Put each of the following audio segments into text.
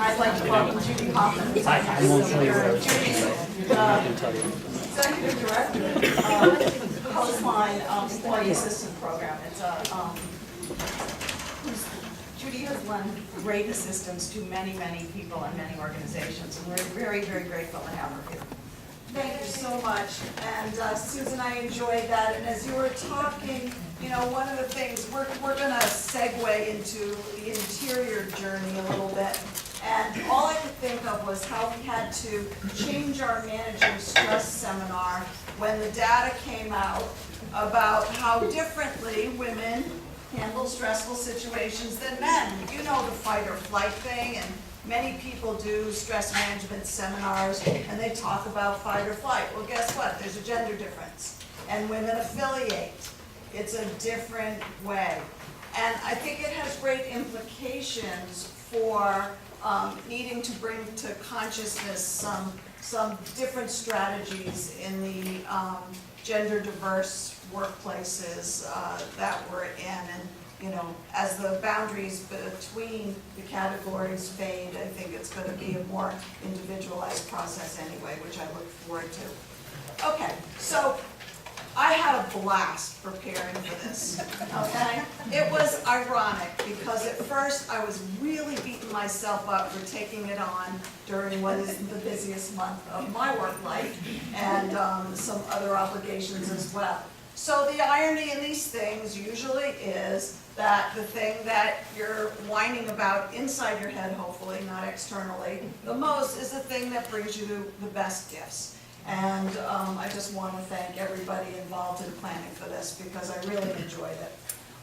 I'd like to welcome Judith Hoffman. Judy, Executive Director of Coastline Employee Assistance Program. It's Judy has lent great assistance to many, many people and many organizations, and we're very, very grateful to have her here. Thank you so much. And Susan, I enjoyed that. And as you were talking, you know, one of the things, we're going to segue into the interior journey a little bit. And all I could think of was how we had to change our managing stress seminar when the data came out about how differently women handle stressful situations than men. You know the fight or flight thing, and many people do stress management seminars and they talk about fight or flight. Well, guess what? There's a gender difference, and women affiliate. It's a different way. And I think it has great implications for needing to bring to consciousness some different strategies in the gender diverse workplaces that we're in. And you know, as the boundaries between the categories fade, I think it's going to be a more individualized process anyway, which I look forward to. Okay, so I had a blast preparing for this, okay? It was ironic because at first I was really beating myself up for taking it on during what is the busiest month of my work life and some other obligations as well. So the irony in these things usually is that the thing that you're whining about inside your head, hopefully, not externally, the most is the thing that brings you the best gifts. And I just want to thank everybody involved in planning for this because I really enjoyed it.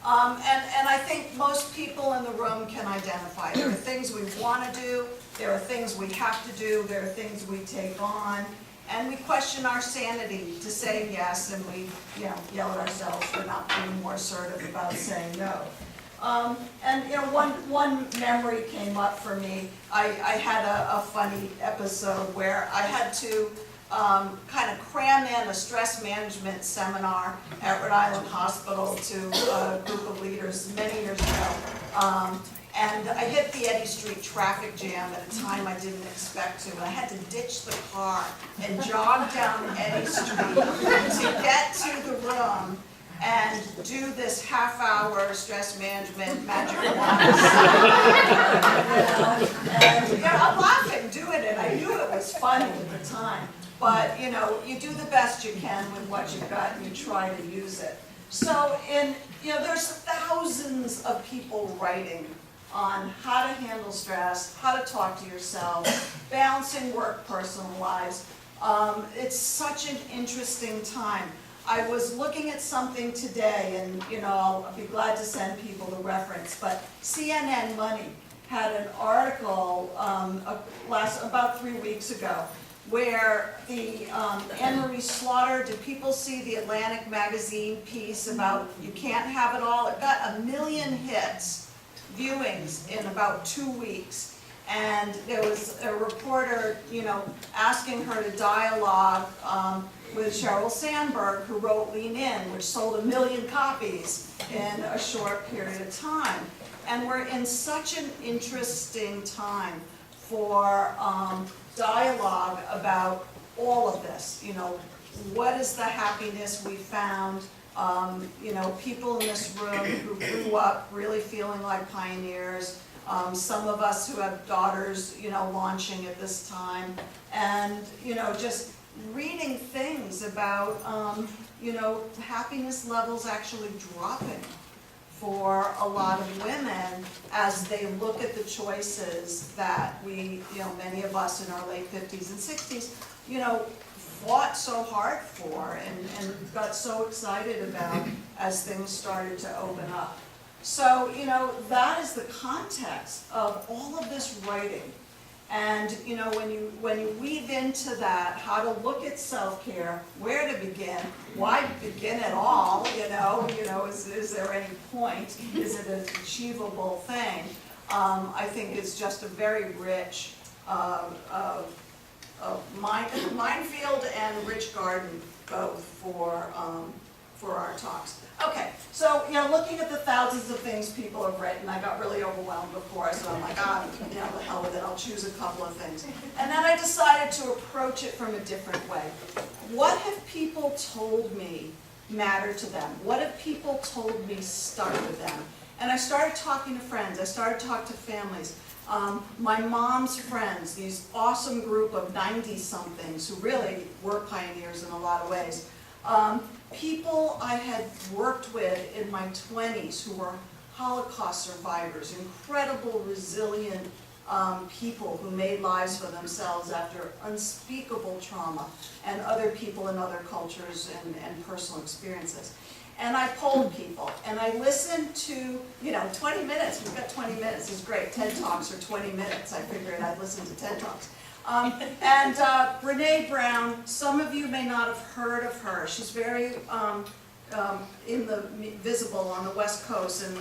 And I think most people in the room can identify. There are things we want to do, there are things we have to do, there are things we take on, and we question our sanity to say yes, and we yell at ourselves for not being more assertive about saying no. And you know, one memory came up for me. I had a funny episode where I had to kind of cram in a stress management seminar at Rhode Island Hospital to a group of leaders many years ago. And I hit the Eddy Street traffic jam at a time I didn't expect to. And I had to ditch the car and jog down Eddy Street to get to the room and do this half-hour stress management magic wand. And I'm laughing doing it. I knew it was funny at the time. But you know, you do the best you can with what you've got and you try to use it. So there's thousands of people writing on how to handle stress, how to talk to yourself, balancing work, personal lives. It's such an interesting time. I was looking at something today, and I'll be glad to send people the reference, but CNN Money had an article about 3 weeks ago where the Anne-Marie Slaughter, did people see the Atlantic magazine piece about you can't have it all? It got 1 million hits, viewings in about 2 weeks. And there was a reporter, asking her to dialogue with Sheryl Sandberg, who wrote Lean In, which sold 1 million copies in a short period of time. And we're in such an interesting time for dialogue about all of this. What is the happiness we found? People in this room who grew up really feeling like pioneers. Some of us who have daughters, launching at this time, and just reading things about, happiness levels actually dropping for a lot of women as they look at the choices that we, many of us in our late 50s and 60s, fought so hard for and got so excited about as things started to open up. So, that is the context of all of this writing. And, when you weave into that, how to look at self-care, where to begin, why begin at all, is there any point? Is it an achievable thing? I think it's just a very rich minefield and rich garden both for for our talks. Okay, so, looking at the thousands of things people have written, I got really overwhelmed before, so I'm like, the hell with it, I'll choose a couple of things. And then I decided to approach it from a different way. What have people told me mattered to them? What have people told me stuck with them? And I started talking to friends, I started to talk to families. My mom's friends, these awesome group of 90-somethings who really were pioneers in a lot of ways. People I had worked with in my 20s who were Holocaust survivors, incredible, resilient people who made lives for themselves after unspeakable trauma, and other people in other cultures and personal experiences. And I polled people, and I listened to, 20 minutes, we've got 20 minutes, is great. TED Talks are 20 minutes, I figured I'd listen to TED Talks. And Brene Brown, some of you may not have heard of her. She's very visible on the West Coast, and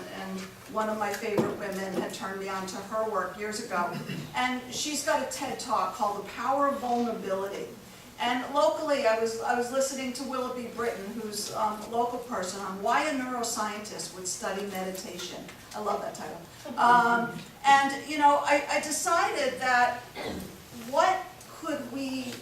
one of my favorite women had turned me on to her work years ago. And she's got a TED Talk called The Power of Vulnerability. And locally, I was listening to Willoughby Britton, who's a local person, on why a neuroscientist would study meditation. I love that title. I decided that what could we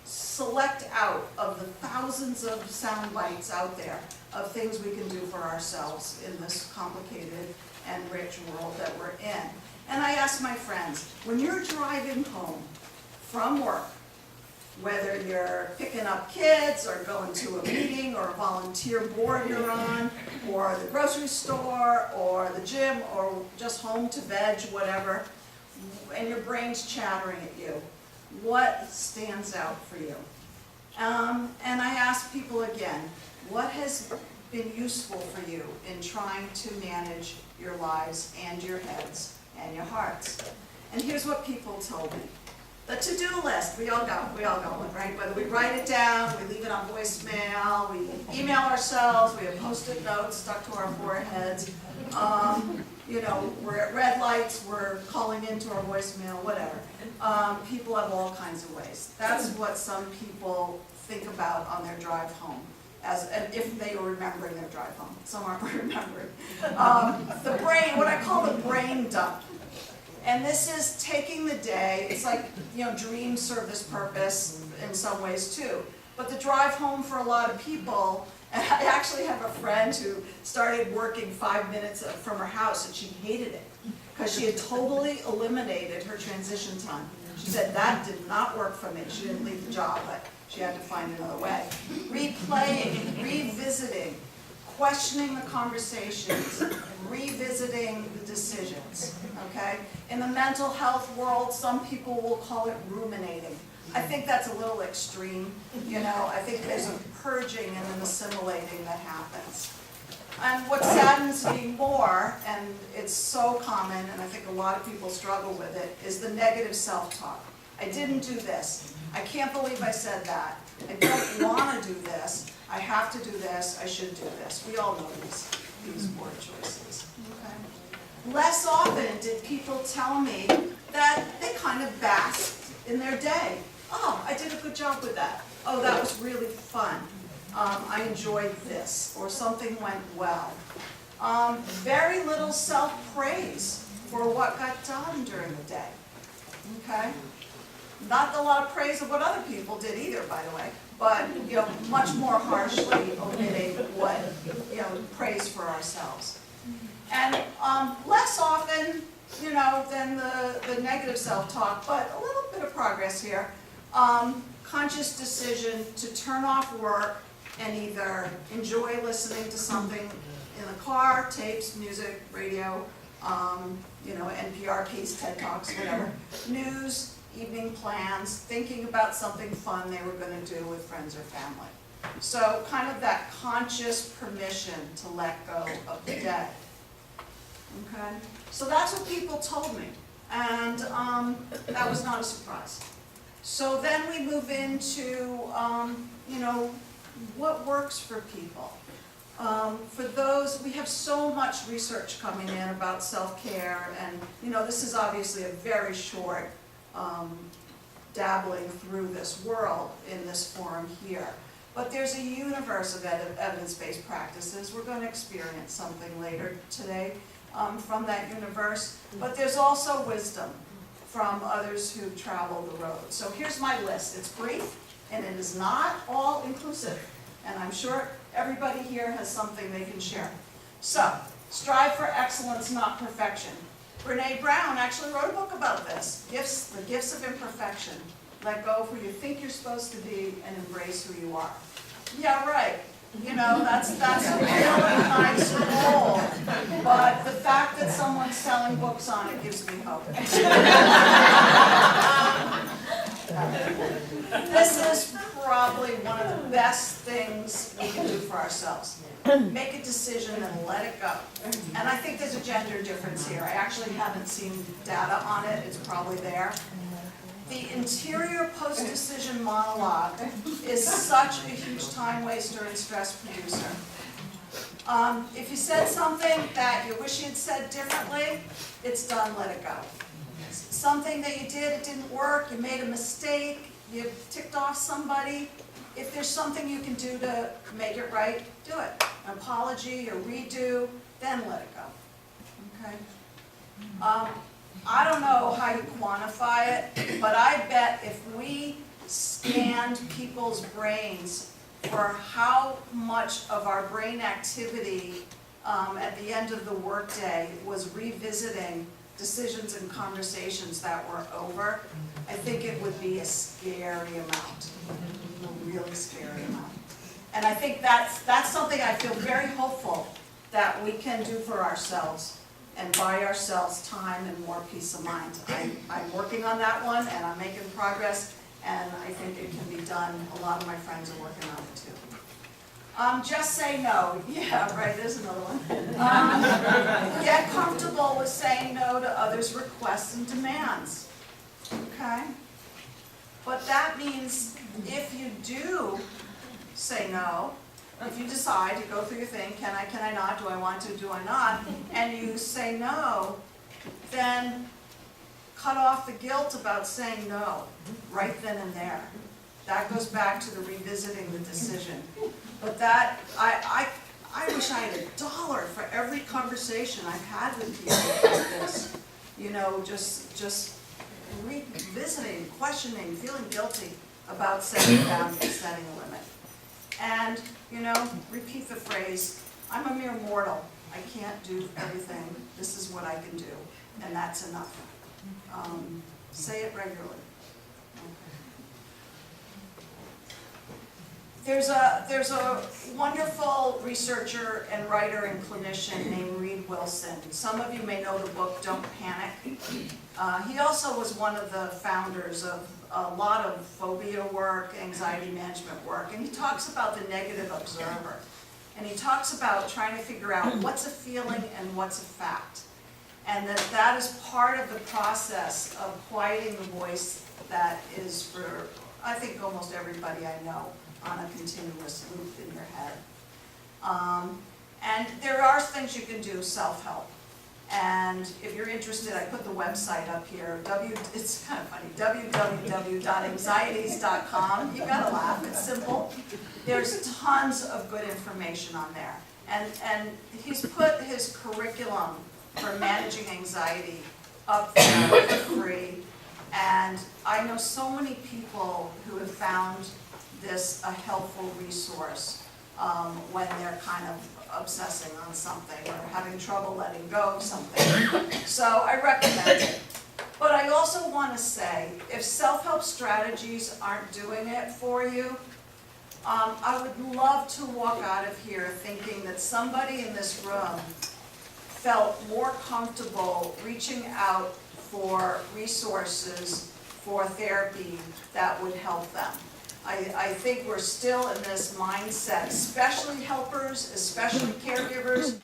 select out of the thousands of sound bites out there of things we can do for ourselves in this complicated and rich world that we're in. And I asked my friends, when you're driving home from work, whether you're picking up kids or going to a meeting or a volunteer board you're on, or the grocery store or the gym or just home to veg, whatever, and your brain's chattering at you, what stands out for you? And I asked people again, what has been useful for you in trying to manage your lives and your heads and your hearts? And here's what people told me. The to-do list, we all got one, right? Whether we write it down, we leave it on voicemail, we email ourselves, we have Post-it notes stuck to our foreheads. We're at red lights, we're calling into our voicemail, whatever. People have all kinds of ways. That's what some people think about on their drive home, if they were remembering their drive home. Some aren't remembering. The brain, what I call the brain dump. And this is taking the day, it's like, dreams serve this purpose in some ways too. But the drive home for a lot of people, and I actually have a friend who started working 5 minutes from her house and she hated it because she had totally eliminated her transition time. She said that did not work for me. She didn't leave the job, but she had to find another way. Replaying, revisiting, questioning the conversations, revisiting the decisions, okay? In the mental health world, some people will call it ruminating. I think that's a little extreme, I think there's a purging and an assimilating that happens. And what saddens me more, and it's so common, and I think a lot of people struggle with it, is the negative self-talk. I didn't do this. I can't believe I said that. I don't want to do this. I have to do this. I should do this. We all know these word choices. Okay. Less often did people tell me that they kind of basked in their day. Oh, I did a good job with that. Oh, that was really fun. I enjoyed this, or something went well. Very little self-praise for what got done during the day. Okay? Not a lot of praise of what other people did either, by the way, but much more harshly omitting what praise for ourselves. And less often, than the negative self-talk, but a little bit of progress here. Conscious decision to turn off work and either enjoy listening to something in the car, tapes, music, radio, NPR piece, TED Talks, whatever, news, evening plans, thinking about something fun they were going to do with friends or family. So kind of that conscious permission to let go of the day. Okay? So that's what people told me, and that was not a surprise. So then we move into, what works for people. For those, we have so much research coming in about self-care, and this is obviously a very short dabbling through this world in this forum here. But there's a universe of evidence-based practices. We're going to experience something later today from that universe. But there's also wisdom from others who travel the road. So here's my list. It's brief, and it is not all inclusive. And I'm sure everybody here has something they can share. So, strive for excellence, not perfection. Brene Brown actually wrote a book about this. The gifts of imperfection. Let go of who you think you're supposed to be and embrace who you are. Yeah, right. You know, that's a really nice goal. But the fact that someone's selling books on it gives me hope. This is probably one of the best things we can do for ourselves. Make a decision and let it go. And I think there's a gender difference here. I actually haven't seen data on it. It's probably there. The interior post-decision monologue is such a huge time waster and stress producer. If you said something that you wish you'd said differently, it's done, let it go. Something that you did, it didn't work, you made a mistake, you ticked off somebody. If there's something you can do to make it right, do it. An apology, a redo, then let it go. Okay? I don't know how you quantify it, but I bet if we scanned people's brains for how much of our brain activity at the end of the workday was revisiting decisions and conversations that were over, I think it would be a scary amount, a really scary amount. And I think that's something I feel very hopeful that we can do for ourselves and buy ourselves time and more peace of mind. I'm working on that one, and I'm making progress, and I think it can be done. A lot of my friends are working on it too. Just say no. Yeah, right, there's another one. Get comfortable with saying no to others' requests and demands. Okay? But that means if you do say no, if you decide to go through your thing, can I not, do I want to, do I not, and you say no, then cut off the guilt about saying no, right then and there. That goes back to the revisiting the decision. But that, I wish I had $1 for every conversation I've had with people like this. You know, just revisiting, questioning, feeling guilty about setting boundaries, setting a limit. And, you know, repeat the phrase, I'm a mere mortal. I can't do everything. This is what I can do. And that's enough. Say it regularly. There's a wonderful researcher and writer and clinician named Reed Wilson. Some of you may know the book Don't Panic. He also was one of the founders of a lot of phobia work, anxiety management work, and he talks about the negative observer. And he talks about trying to figure out what's a feeling and what's a fact. And that is part of the process of quieting the voice that is for, I think, almost everybody I know, on a continuous loop in your head. And there are things you can do, self-help. And if you're interested, I put the website up here. It's kind of funny, www.anxieties.com. You've got to laugh, it's simple. There's tons of good information on there. And he's put his curriculum for managing anxiety up there for free. And I know so many people who have found this a helpful resource when they're kind of obsessing on something or having trouble letting go of something. So I recommend it. But I also want to say, if self-help strategies aren't doing it for you, I would love to walk out of here thinking that somebody in this room felt more comfortable reaching out for resources for therapy that would help them. I think we're still in this mindset, especially helpers, especially caregivers.